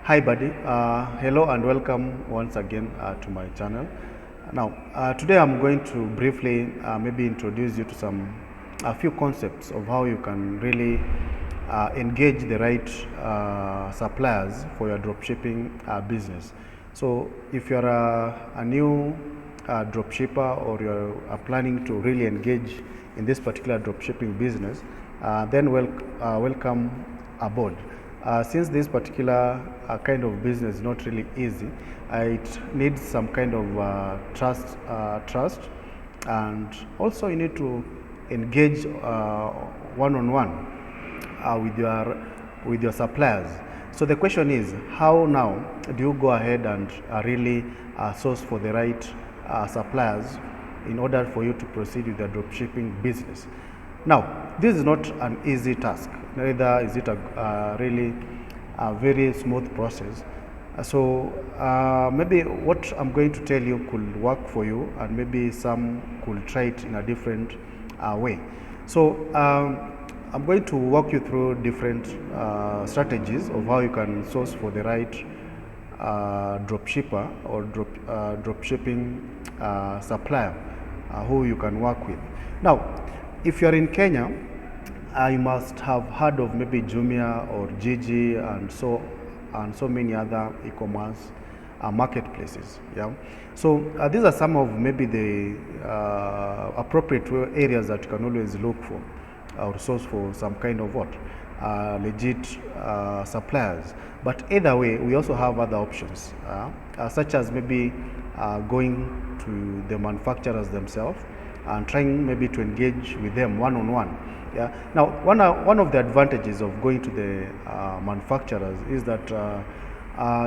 Hi buddy, hello and welcome once again to my channel. Now, today I'm going to briefly maybe introduce you to a few concepts of how you can really engage the right suppliers for your dropshipping business. So if you're a new dropshipper or you're planning to really engage in this particular dropshipping business, then welcome aboard. Since this particular kind of business is not really easy, it needs some kind of trust, and also you need to engage one-on-one with your suppliers. So the question is, how now do you go ahead and really source for the right suppliers in order for you to proceed with the dropshipping business? Now, this is not an easy task, neither is it a really a very smooth process. Maybe what I'm going to tell you could work for you, and maybe some could try it in a different way. I'm going to walk you through different strategies of how you can source for the right dropshipper or dropshipping supplier who you can work with. Now, if you're in Kenya, you must have heard of maybe Jumia or Gigi and so many other e-commerce marketplaces. Yeah. So these are some of maybe the appropriate areas that you can always look for or source for some kind of legit suppliers. But either way, we also have other options, such as maybe going to the manufacturers themselves and trying maybe to engage with them one-on-one. Yeah. Now, one of the advantages of going to the manufacturers is that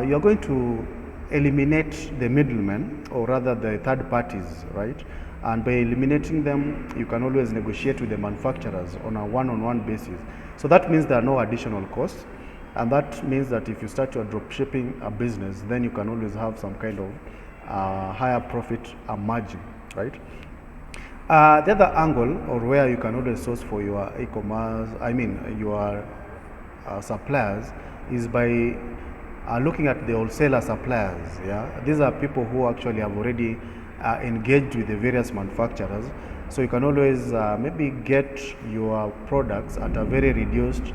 you're going to eliminate the middlemen, or rather the third parties, right? And by eliminating them, you can always negotiate with the manufacturers on a one-on-one basis. So that means there are no additional costs, and that means that if you start your dropshipping business, then you can always have some kind of higher profit margin, right? The other angle, or where you can always source for your e-commerce, your suppliers, is by looking at the wholesaler suppliers. Yeah, these are people who actually have already engaged with the various manufacturers. So you can always maybe get your products at a very reduced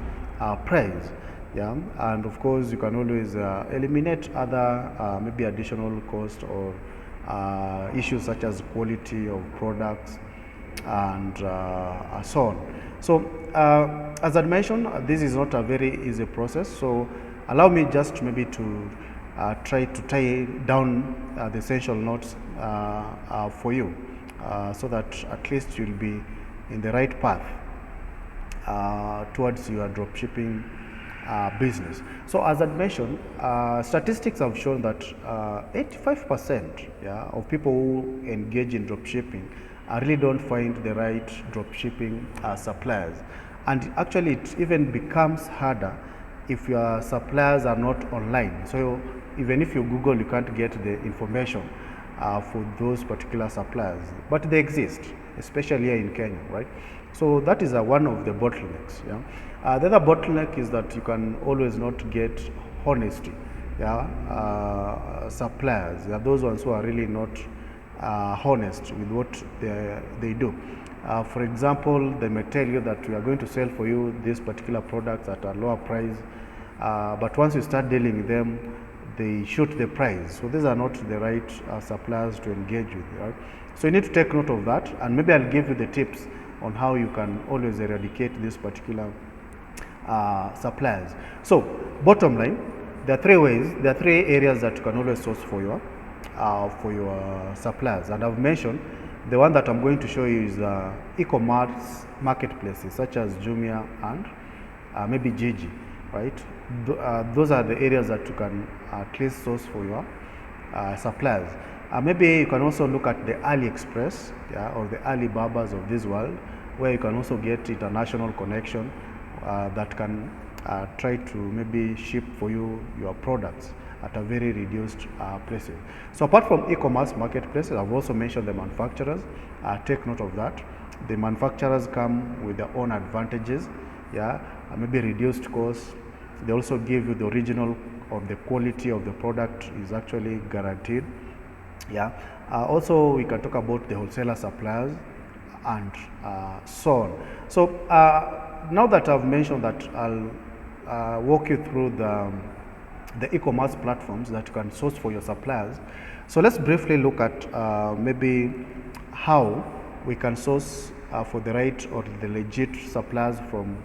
price. Yeah, and of course you can always eliminate other maybe additional cost or issues such as quality of products and so on. So as I mentioned, this is not a very easy process. So allow me just maybe to try to tie down the essential notes for you, so that at least you'll be in the right path towards your dropshipping business. So as I mentioned, statistics have shown that 85% of people who engage in dropshipping really don't find the right dropshipping suppliers. And actually it even becomes harder if your suppliers are not online. So even if you Google, you can't get the information for those particular suppliers, but they exist, especially here in Kenya, right? So that is one of the bottlenecks. Yeah. The other bottleneck is that you can always not get honesty. Yeah. Suppliers, those ones who are really not honest with what they do. For example, they may tell you that we are going to sell for you these particular products at a lower price, but once you start dealing with them, they shoot the price. So these are not the right suppliers to engage with, right? So you need to take note of that, and maybe I'll give you the tips on how you can always eradicate these particular suppliers. So bottom line, there are three areas that you can always source for your suppliers, and I've mentioned the one that I'm going to show you is e-commerce marketplaces such as Jumia and maybe Gigi, right? Those are the areas that you can at least source for your suppliers. Maybe you can also look at the AliExpress, or the Alibabas of this world, where you can also get international connection that can try to maybe ship for you your products at a very reduced prices. So apart from e-commerce marketplaces, I've also mentioned the manufacturers. Take note of that. The manufacturers come with their own advantages, maybe reduced costs. They also give you the original of the quality of the product is actually guaranteed. Yeah. Also, we can talk about the wholesaler suppliers and so on. So now that I've mentioned that, I'll walk you through the e-commerce platforms that you can source for your suppliers. So let's briefly look at maybe how we can source for the right or the legit suppliers from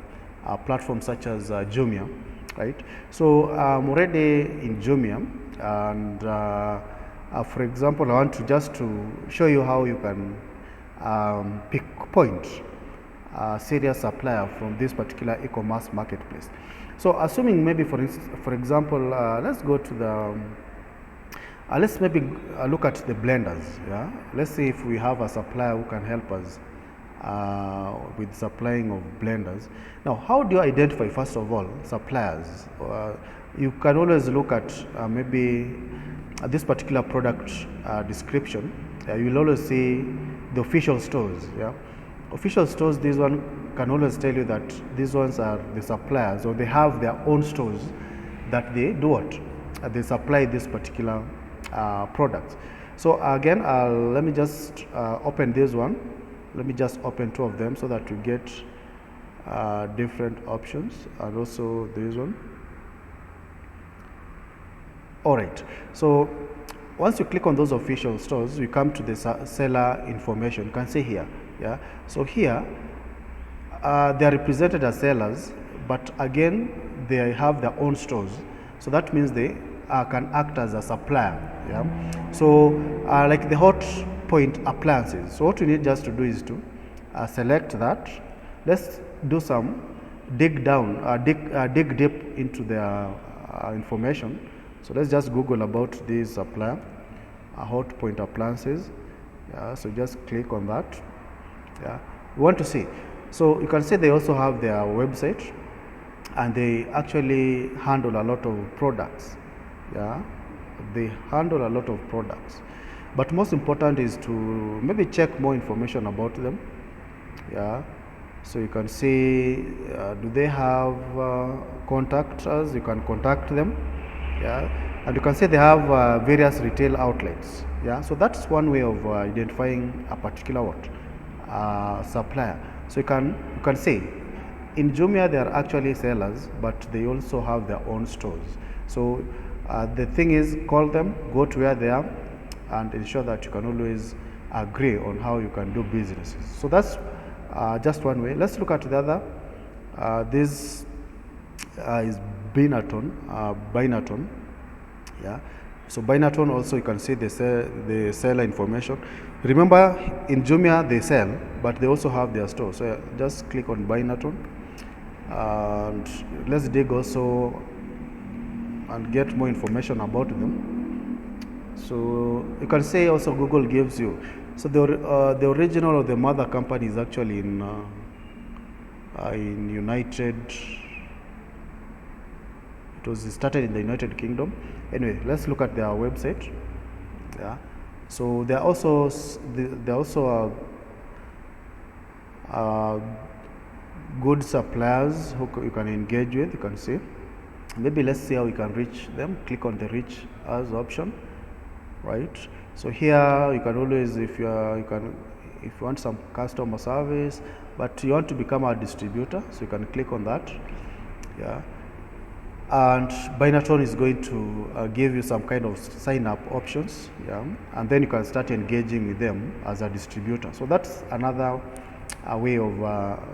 platforms such as Jumia, right? So I'm already in Jumia, and for example, I want to just to show you how you can pinpoint a serious supplier from this particular e-commerce marketplace. So assuming maybe for example, let's go to the let's maybe look at the blenders. Yeah, let's see if we have a supplier who can help us with supplying of blenders. Now, how do you identify, first of all, suppliers? You can always look at maybe this particular product description. You will always see the official stores. Yeah, official stores. This one can always tell you that these ones are the suppliers, or they have their own stores that they do what? They supply this particular products. So again, let me just open this one. Let me just open two of them so that you get different options, and also this one. All right. So once you click on those official stores, you come to the seller information. You can see here. Yeah. So here they are represented as sellers, but again they have their own stores. So that means they can act as a supplier. Yeah. So like the hot point appliances. So what we need just to do is to select that. Let's do some dig dig deep into their information. So let's just Google about this supplier, hot point appliances. Yeah. So just click on that. Yeah. We want to see. So you can see they also have their website, and they actually handle a lot of products. Yeah, they handle a lot of products, but most important is to maybe check more information about them. Yeah, so you can see do they have contact us? You can contact them. Yeah, and you can see they have various retail outlets. Yeah, so that's one way of identifying a particular supplier. So you can see in Jumia they are actually sellers, but they also have their own stores. So the thing is, call them, go to where they are, and ensure that you can always agree on how you can do businesses. So that's just one way. Let's look at the other. This is Binaton. Yeah. So Binaton also, you can see the seller information. Remember, in Jumia they sell, but they also have their store. So just click on Binaton, and let's dig also and get more information about them. So you can say also Google gives you. So the original or the mother company is actually in United. It was started in the United Kingdom. Anyway, let's look at their website. Yeah. So they're also good suppliers who you can engage with. You can see. Maybe let's see how we can reach them. Click on the reach us option, right? So here you can always, if you want some customer service, but you want to become a distributor, so you can click on that. Yeah. And Binaton is going to give you some kind of sign up options. Yeah. And then you can start engaging with them as a distributor. So that's another way of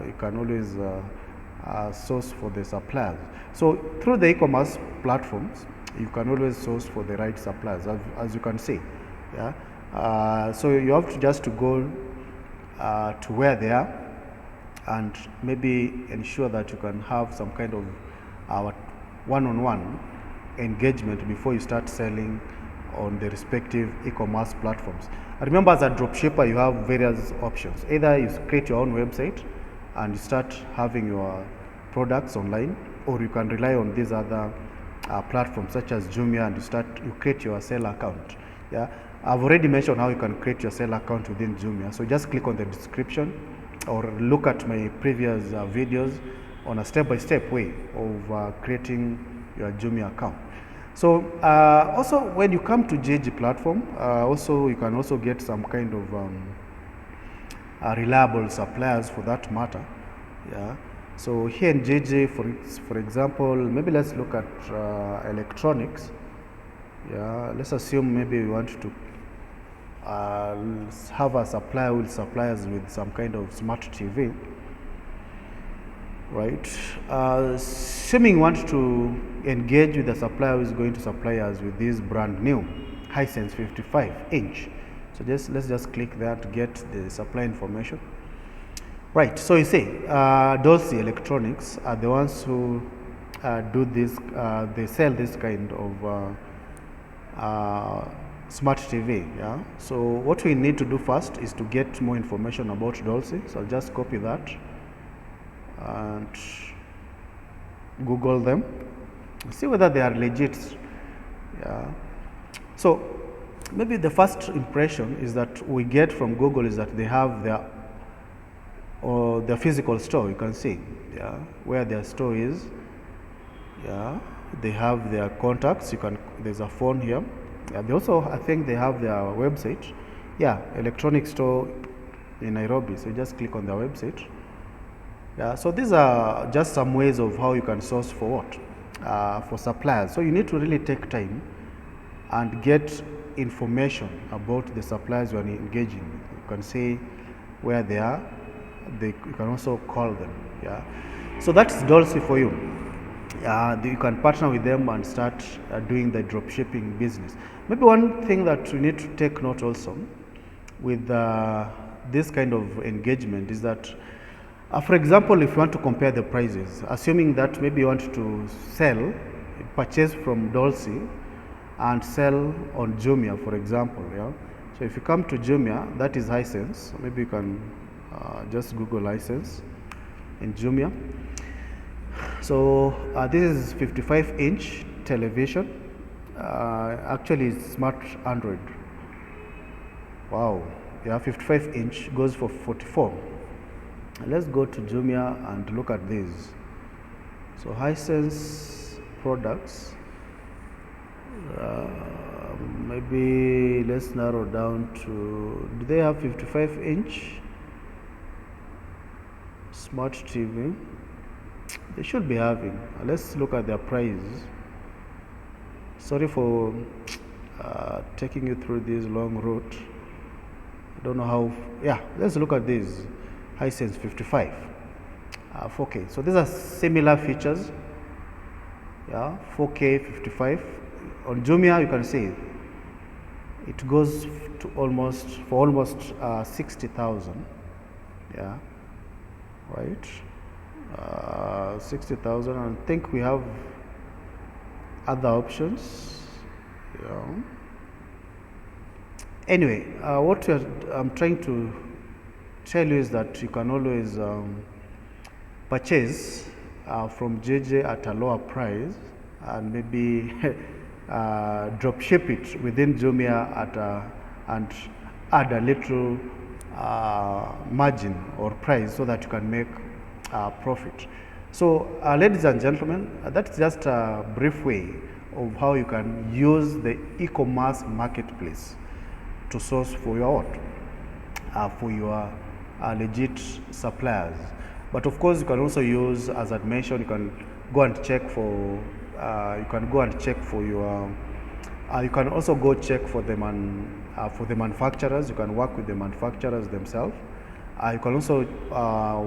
you can always source for the suppliers. So through the e-commerce platforms, you can always source for the right suppliers, as you can see. Yeah. So you have to just to go to where they are, and maybe ensure that you can have some kind of one-on-one engagement before you start selling on the respective e-commerce platforms. Remember, as a dropshipper, you have various options. Either you create your own website and you start having your products online, or you can rely on these other platforms such as Jumia, and you create your seller account. Yeah, I've already mentioned how you can create your seller account within Jumia. So just click on the description or look at my previous videos on a step-by-step way of creating your Jumia account. So also when you come to JG platform, also you can also get some kind of reliable suppliers for that matter. Yeah. So here in JJ, for example, maybe let's look at electronics. Yeah. Let's assume maybe we want to have a supplier will supply us with some kind of smart TV. Right. Assuming you want to engage with the supplier who is going to supply us with this brand new Hisense 55-inch. So let's just click there to get the supply information. Right. So you see, Dolce Electronics are the ones who do this. They sell this kind of smart TV. Yeah. So what we need to do first is to get more information about Dolce. So I'll just copy that and Google them, see whether they are legit. Yeah. So maybe the first impression is that we get from Google is that they have their physical store. You can see, yeah, where their store is. Yeah, they have their contacts. There's a phone here. Yeah, they also, I think they have their website. Yeah, electronic store in Nairobi. So you just click on their website. Yeah, so these are just some ways of how you can source for what? For suppliers. So you need to really take time and get information about the suppliers you are engaging with. You can see where they are. You can also call them. Yeah, so that's Dolce for you. You can partner with them and start doing the dropshipping business. Maybe one thing that we need to take note also with this kind of engagement is that for example, if you want to compare the prices, assuming that maybe you want to purchase from Dolce and sell on Jumia, for example. Yeah. So if you come to Jumia, that is Hisense. Maybe you can just Google Hisense in Jumia. So this is 55-inch television. Actually, it's smart Android. Wow. Yeah, 55-inch goes for 44. Let's go to Jumia and look at these. So Hisense products, maybe let's narrow down to, do they have 55-inch smart TV? They should be having. Let's look at their price. Sorry for taking you through this long route. I don't know how. Yeah, let's look at these. Hisense 55 4K. So these are similar features. Yeah, 4K 55. On Jumia, you can see it goes to almost 60,000. Yeah, right. 60,000. I think we have other options. Yeah. Anyway, what I'm trying to tell you is that you can always purchase from JJ at a lower price and maybe drop ship it within Jumia and add a little margin or price so that you can make profit. So ladies and gentlemen, that's just a brief way of how you can use the e-commerce marketplace to source for your legit suppliers. But of course, you can also use, as I mentioned, you can go and check for you can also go check for the manufacturers. You can work with the manufacturers themselves. You can also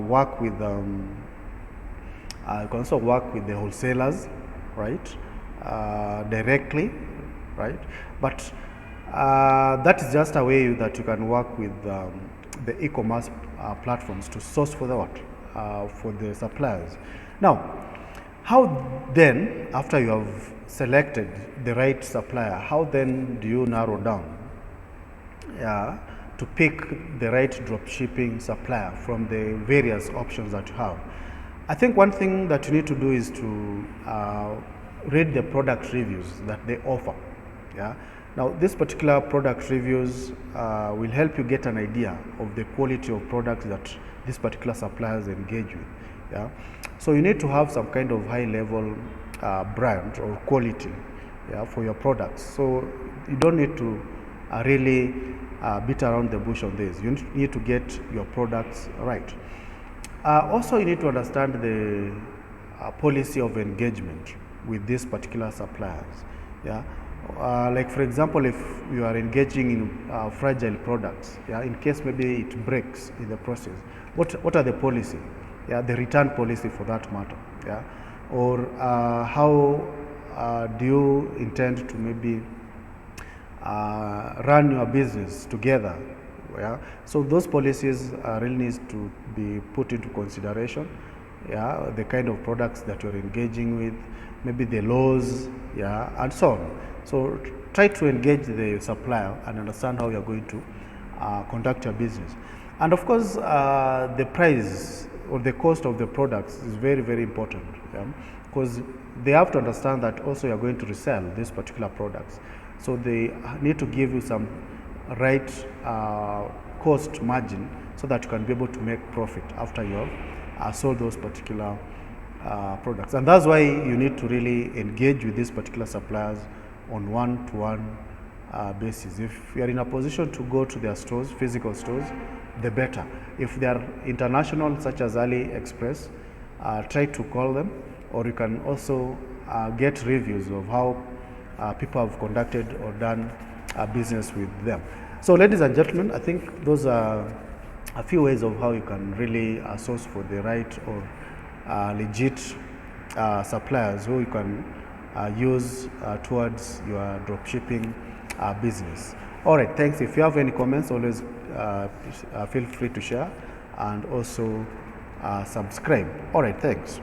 work with the wholesalers, right, directly, right. But that is just a way that you can work with the e-commerce platforms to source for for the suppliers. Now, how then, after you have selected the right supplier, how then do you narrow down to pick the right dropshipping supplier from the various options that you have? I think one thing that you need to do is to read the product reviews that they offer. Yeah. Now, this particular product reviews will help you get an idea of the quality of products that this particular suppliers engage with. Yeah. So you need to have some kind of high-level brand or quality yeah, for your products. So you don't need to really beat around the bush on this. You need to get your products right. Also, you need to understand the policy of engagement with these particular suppliers. Yeah, like for example, if you are engaging in fragile products, yeah, in case maybe it breaks in the process, what are the policy? Yeah, the return policy for that matter. Yeah, or how do you intend to maybe run your business together? Yeah, so those policies really needs to be put into consideration. Yeah, the kind of products that you're engaging with, maybe the laws, yeah, and so on. So try to engage the supplier and understand how you're going to conduct your business. And of course, the price or the cost of the products is very, very important, yeah? Because they have to understand that also you're going to resell these particular products. So they need to give you some right cost margin so that you can be able to make profit after you have sold those particular products. And that's why you need to really engage with these particular suppliers on one-to-one basis. If you are in a position to go to their stores, physical stores, the better. If they are international, such as AliExpress, try to call them, or you can also get reviews of how people have conducted or done business with them. So, ladies and gentlemen, I think those are a few ways of how you can really source for the right or legit suppliers who you can use towards your dropshipping business. All right, thanks. If you have any comments, always feel free to share and also subscribe. All right, thanks.